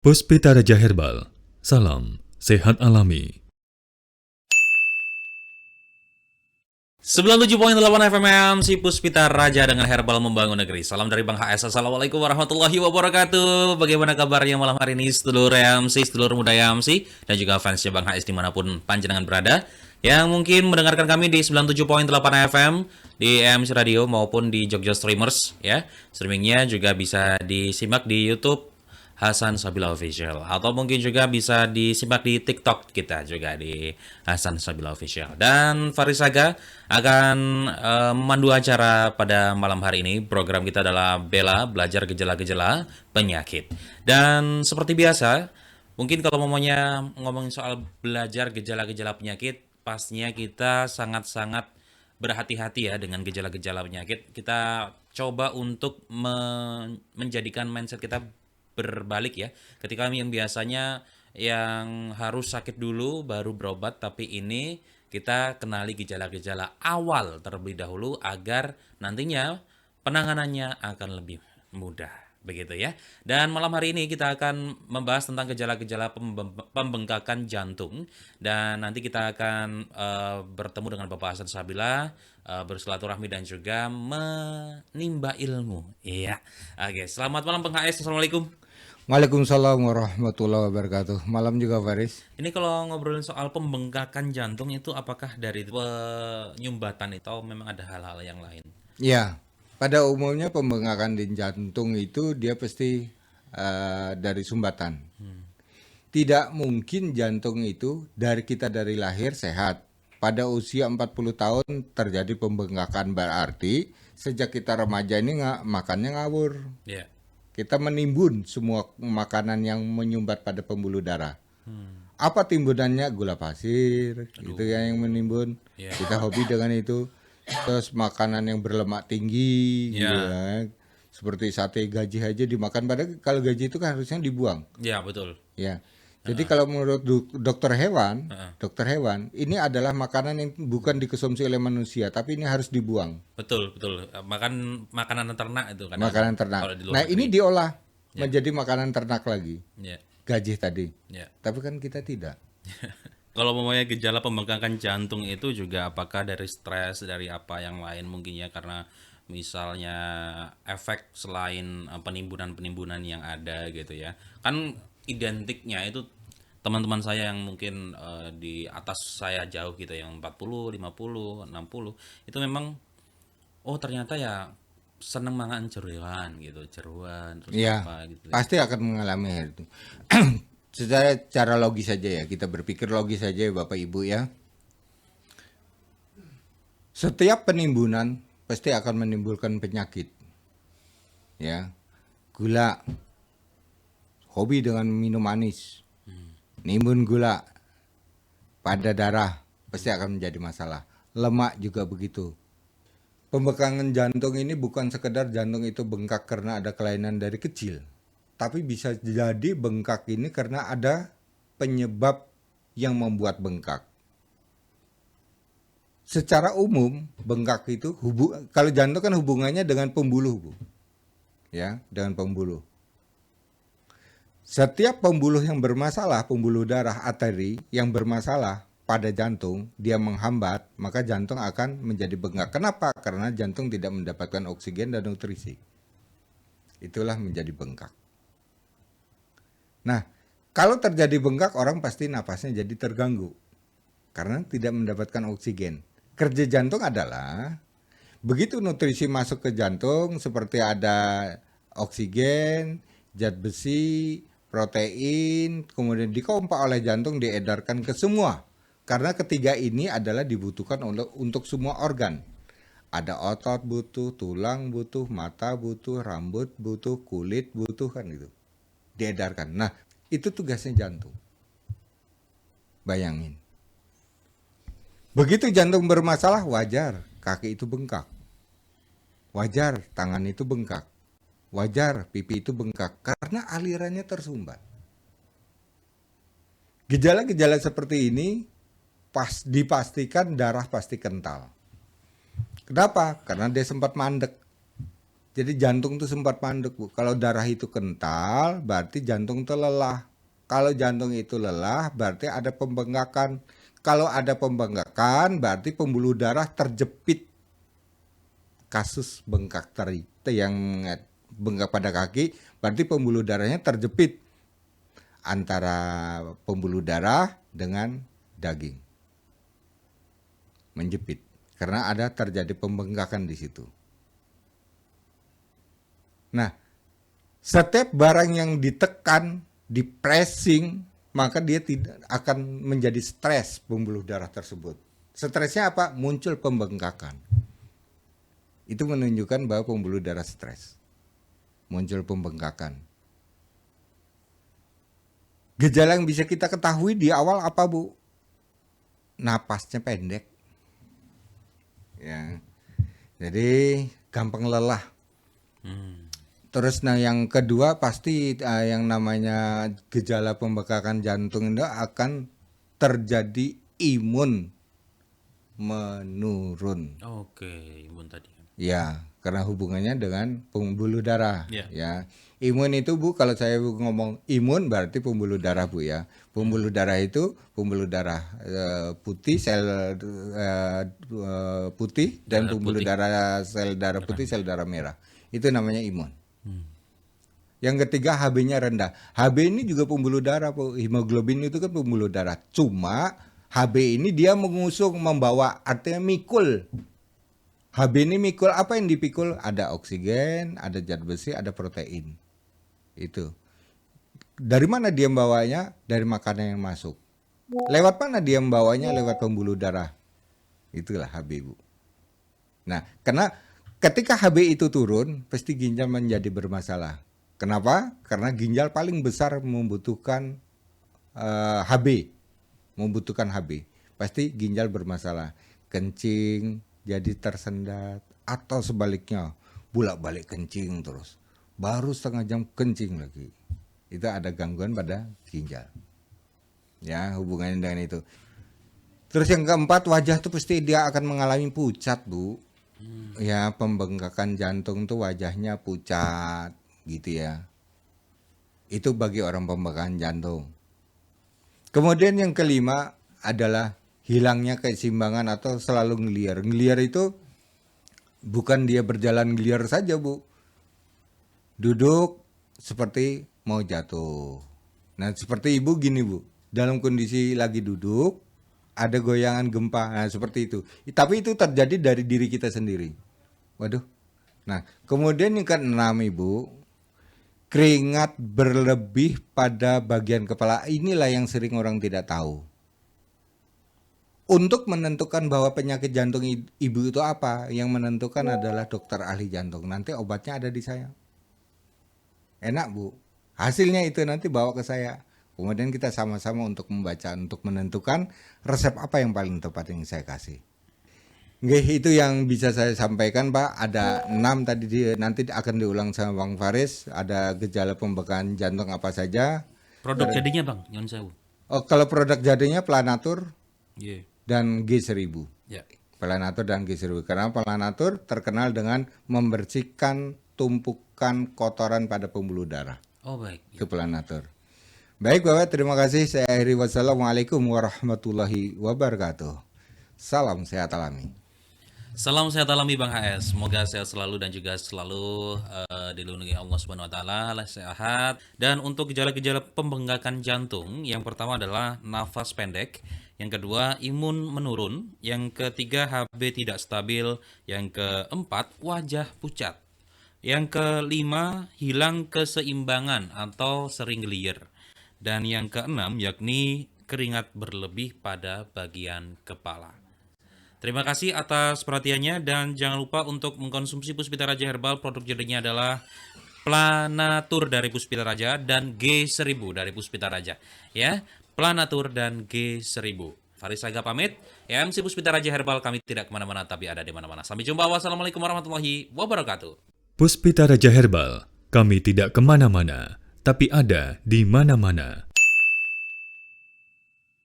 Puspita Raja Herbal, salam sehat alami. 97.8 FM MC Puspita Raja dengan Herbal Membangun Negeri. Salam dari Bang HS. Assalamualaikum warahmatullahi wabarakatuh. Bagaimana kabarnya malam hari ini sedulur MC, sedulur muda MC, dan juga fansnya Bang HS dimanapun panjenengan berada, yang mungkin mendengarkan kami di 97.8 FM di MC Radio maupun di Jogja Streamers ya. Streamingnya juga bisa disimak di YouTube Hasan Sabila Official, atau mungkin juga bisa disimak di TikTok kita juga di Hasan Sabila Official. Dan Farisaga akan memandu acara pada malam hari ini. Program kita adalah Bella, belajar gejala-gejala penyakit. Dan seperti biasa, mungkin kalau mamanya ngomongin soal belajar gejala-gejala penyakit, pastinya kita sangat-sangat berhati-hati ya dengan gejala-gejala penyakit. Kita coba untuk menjadikan mindset kita berbalik ya. Ketika yang biasanya yang harus sakit dulu baru berobat, tapi ini kita kenali gejala-gejala awal terlebih dahulu agar nantinya penanganannya akan lebih mudah. Begitu ya. Dan malam hari ini kita akan membahas tentang gejala-gejala pembengkakan jantung, dan nanti kita akan bertemu dengan Bapak Hasan Sabila, bersilaturahmi dan juga menimba ilmu. Iya. Oke, selamat malam Bang HS. Assalamualaikum. Waalaikumsalam warahmatullahi wabarakatuh. Malam juga Faris. Ini kalau ngobrolin soal pembengkakan jantung itu apakah dari penyumbatan itu atau memang ada hal-hal yang lain? Ya, pada umumnya pembengkakan di jantung itu dia pasti dari sumbatan. Tidak mungkin jantung itu dari lahir sehat. Pada usia 40 tahun terjadi pembengkakan, berarti sejak kita remaja ini makannya ngawur. Ya. Kita menimbun semua makanan yang menyumbat pada pembuluh darah. Apa timbunannya? Gula pasir, itu yang menimbun. Ya. Kita hobi dengan itu. Terus makanan yang berlemak tinggi, Ya. gitu kan. Seperti sate gaji aja dimakan. Padahal kalau gaji itu kan harusnya dibuang. Ya, betul. Ya. Jadi kalau menurut dokter hewan, ini adalah makanan yang bukan dikonsumsi oleh manusia, tapi ini harus dibuang. Betul, betul. Makanan ternak itu kan. Makanan ternak. Nah, ini diolah menjadi makanan ternak lagi. Ya. Gaji tadi. Ya. Tapi kan kita tidak. Kalau memangnya gejala pembengkakan jantung itu juga apakah dari stres, dari apa yang lain mungkin ya, karena misalnya efek selain penimbunan-penimbunan yang ada gitu ya. Kan identiknya itu teman-teman saya yang mungkin di atas saya jauh gitu, yang 40, 50, 60, itu memang ternyata ya seneng mangan jeruan gitu, jeruan terus Ya, apa gitu. pasti akan mengalami hal itu. Secara logis saja ya, kita berpikir logis saja ya Bapak Ibu ya. Setiap penimbunan pasti akan menimbulkan penyakit. Ya. Gula, hobi dengan minum manis, nimbun gula pada darah pasti akan menjadi masalah. Lemak juga begitu. Pembengkakan jantung ini bukan sekedar jantung itu bengkak karena ada kelainan dari kecil, tapi bisa jadi bengkak ini karena ada penyebab yang membuat bengkak. Secara umum bengkak itu kalau jantung kan hubungannya dengan pembuluh, Bu. Ya, dengan pembuluh. Setiap pembuluh yang bermasalah, pembuluh darah arteri yang bermasalah pada jantung, dia menghambat, maka jantung akan menjadi bengkak. Kenapa? Karena jantung tidak mendapatkan oksigen dan nutrisi. Itulah menjadi bengkak. Nah, kalau terjadi bengkak, orang pasti napasnya jadi terganggu karena tidak mendapatkan oksigen. Kerja jantung adalah begitu nutrisi masuk ke jantung, seperti ada oksigen, zat besi, protein, kemudian dipompa oleh jantung, diedarkan ke semua. Karena ketiga ini adalah dibutuhkan untuk semua organ. Ada otot butuh, tulang butuh, mata butuh, rambut butuh, kulit butuh, kan gitu. Diedarkan. Nah, itu tugasnya jantung. Bayangin. Begitu jantung bermasalah, wajar kaki itu bengkak. Wajar tangan itu bengkak. Wajar pipi itu bengkak karena alirannya tersumbat. Gejala-gejala seperti ini dipastikan darah pasti kental. Kenapa? Karena dia sempat mandek. Jadi jantung tuh sempat mandek, Bu. Kalau darah itu kental, berarti jantung itu lelah. Kalau jantung itu lelah, berarti ada pembengkakan. Kalau ada pembengkakan, berarti pembuluh darah terjepit. Kasus bengkak teri yang bengkak pada kaki, berarti pembuluh darahnya terjepit antara pembuluh darah dengan daging. Menjepit. Karena ada terjadi pembengkakan di situ. Nah, setiap barang yang ditekan, dipressing, maka dia tidak akan menjadi stres pembuluh darah tersebut. Stresnya apa? Muncul pembengkakan. Itu menunjukkan bahwa pembuluh darah stres. Muncul pembengkakan. Gejala yang bisa kita ketahui di awal apa, Bu? Napasnya pendek. Ya. Jadi gampang lelah. Terus yang kedua pasti yang namanya gejala pembengkakan jantung itu akan terjadi imun menurun. Oke, imun tadi. Ya, karena hubungannya dengan pembuluh darah. Ya. Ya, imun itu Bu, kalau saya ngomong imun berarti pembuluh darah Bu ya. Pembuluh darah itu pembuluh darah putih, sel putih dan Darah pembuluh putih. darah sel darah putih, sel darah merah. Itu namanya imun. Yang ketiga HB-nya rendah. HB ini juga pembuluh darah, Bu. Hemoglobin itu kan pembuluh darah. Cuma HB ini dia mengusung, membawa, artinya mikul. HB ini mikul, apa yang dipikul? Ada oksigen, ada zat besi, ada protein. Itu. Dari mana dia membawanya? Dari makanan yang masuk. Lewat mana dia membawanya? Lewat pembuluh darah. Itulah HB, Bu. Nah, karena ketika HB itu turun, pasti ginjal menjadi bermasalah. Kenapa? Karena ginjal paling besar membutuhkan HB. Membutuhkan HB. Pasti ginjal bermasalah. Kencing jadi tersendat atau sebaliknya bolak-balik kencing terus. Baru setengah jam kencing lagi. Itu ada gangguan pada ginjal. Ya, hubungannya dengan itu. Terus yang keempat, wajah tuh pasti dia akan mengalami pucat, Bu. Ya, pembengkakan jantung tuh wajahnya pucat gitu ya. Itu bagi orang pembengkakan jantung. Kemudian yang kelima adalah hilangnya keseimbangan atau selalu ngeliar. Ngeliar itu bukan dia berjalan ngeliar saja, Bu. Duduk seperti mau jatuh. Nah, seperti Ibu gini, Bu. Dalam kondisi lagi duduk, ada goyangan gempa. Nah, seperti itu. Tapi itu terjadi dari diri kita sendiri. Waduh. Nah, kemudian yang keenam, Ibu, keringat berlebih pada bagian kepala. Inilah yang sering orang tidak tahu. Untuk menentukan bahwa penyakit jantung ibu itu apa, yang menentukan adalah dokter ahli jantung. Nanti obatnya ada di saya. Enak, Bu. Hasilnya itu nanti bawa ke saya. Kemudian kita sama-sama untuk membaca, untuk menentukan resep apa yang paling tepat yang saya kasih. Nggih, itu yang bisa saya sampaikan, Pak. Ada 6 tadi, nanti akan diulang sama Bang Faris. Ada gejala pembengkakan jantung apa saja. Produk jadinya, Bang, nyon sewu. Oh, kalau produk jadinya Planatur Iya. dan G1000. Ya. Planatur dan G1000. Karena Planatur terkenal dengan membersihkan tumpukan kotoran pada pembuluh darah. Oh, baik. Itu Planatur. Baik, Bapak, terima kasih. Saya akhiri. Wassalamualaikum warahmatullahi wabarakatuh. Salam sehat alami. Salam sehat alami Bang HS. Semoga sehat selalu dan juga selalu dilindungi Allah Subhanahu wa taala, sehat. Dan untuk gejala-gejala pembengkakan jantung, yang pertama adalah nafas pendek, yang kedua imun menurun, yang ketiga HB tidak stabil, yang keempat wajah pucat. Yang kelima hilang keseimbangan atau sering gelir. Dan yang keenam yakni keringat berlebih pada bagian kepala. Terima kasih atas perhatiannya dan jangan lupa untuk mengkonsumsi Puspita Raja Herbal. Produk jadinya adalah Planatur dari Puspita Raja dan G1000 dari Puspita Raja. Ya, Planatur dan G1000. Faris Aga pamit. MC Puspita Raja Herbal, kami tidak kemana-mana tapi ada di mana-mana. Sampai jumpa. Wassalamualaikum warahmatullahi wabarakatuh. Puspita Raja Herbal, kami tidak kemana-mana, tapi ada di mana-mana.